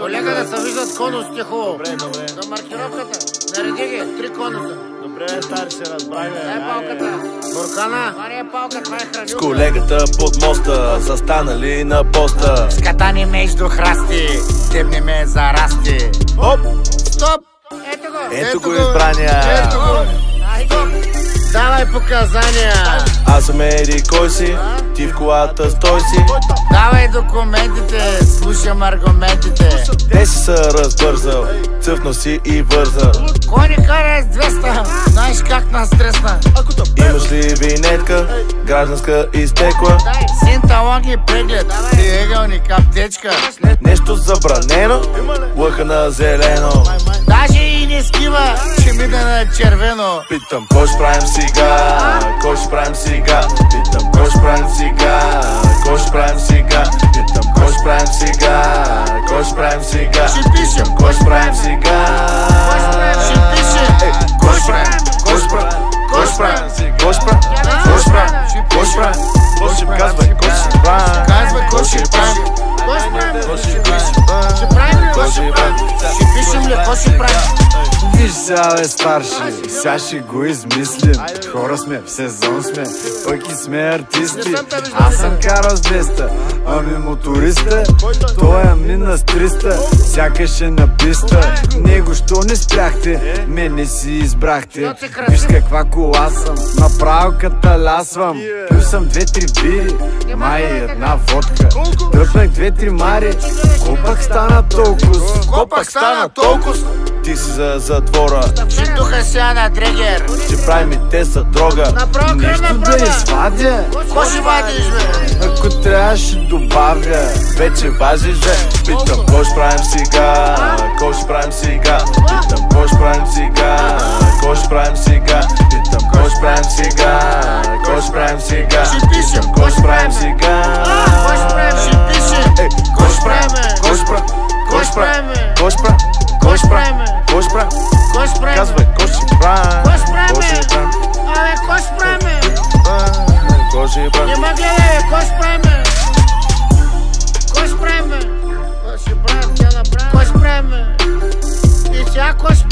Колега, да се виждат конусите хубаво. Добре, добре. За маркировката. Нареди ги, 3 конуса. Добре, стар, се разбрах, бе. Дай палката. Буркана. Това не е палка, това е хранилка. С колегата под моста, застанали на поста. Скатани между храсти, дебни ме зарасти. Оп! Стоп! Ето го. Ето го избрания. Ето го. Ай го. Давай показания. Аз съм еди кой си, ти в колата стой си. Давай документите, слушам аргументите. Те си са разбързал, цъфнал си и вързал. Кой ни кара с 200? Знаеш как нас стресна? Имаш ли винетка, гражданска изтекла? Синталоги преглед, триъгълник аптечка. Нещо забранено, лъха на зелено. Даже и не скива, че мида на червено. Питам, кой ще правим сега? Кой ще правим сега? Питам, кой ще правим сега? Кой ще правим сега? Питам, кой ще правим сега? Кой ще правим сега? Ще пишем, Кой ще правим сега? ще пишем. Кой ще правим? Кой ще правим? Кой ще правим? Кой ще правим? Кой ще правим? Кой ще правим? Кой ще казвай? Кой ще правим? Казвай, кой ще правим? Кой ще правим? Кой ще правим? Ще правим ли? Кой ще правим? Ще пишем ли? Кой ще правим? Виж сега, бе, старши, сега ще го измислим. Хора сме, в сезон сме, пък и сме артисти. Аз съм карал с 200, ами моториста, той е мина с 300, сякаш е на писта. Него що не спряхте, мене си избрахте. Виж каква кола съм, направо каталясвам. Пил съм 2-3 бири, май една водка. Дръпнах 2-3 мари, копак стана толкова. Копак стана толкова. Ти си за затвора. Ще духа сега на дрегер. Ще правим и те за дрога. Направо Нещо кръвна да проба. извадя, Кой ще вадиш, бе? ако трябва ще добавя. Вече важиш, бе. Питам, кой ще правим сега? Кой ще правим сега? Питам, кой ще правим сега? Кой ще правим сега? Питам, кой ще правим сега? Кой ще правим сега? Ще пишем, Кой ще правим сега? Кой ще правим? Ще пишем. Кой ще правим? Кой ще правим? Кой ще правим? Кой ще правим? Кой ще правим? Кой ще правим? Кой ще правим? Казвай, кой ще правим? Кой ще правим? Кой ще правим? Абе, кой ще правим? Кой ще правим? Не ме гледай, кой ще правим? Кой ще правим? Кой ще правим? Тя направим. Кой ще правим? И сега кой ще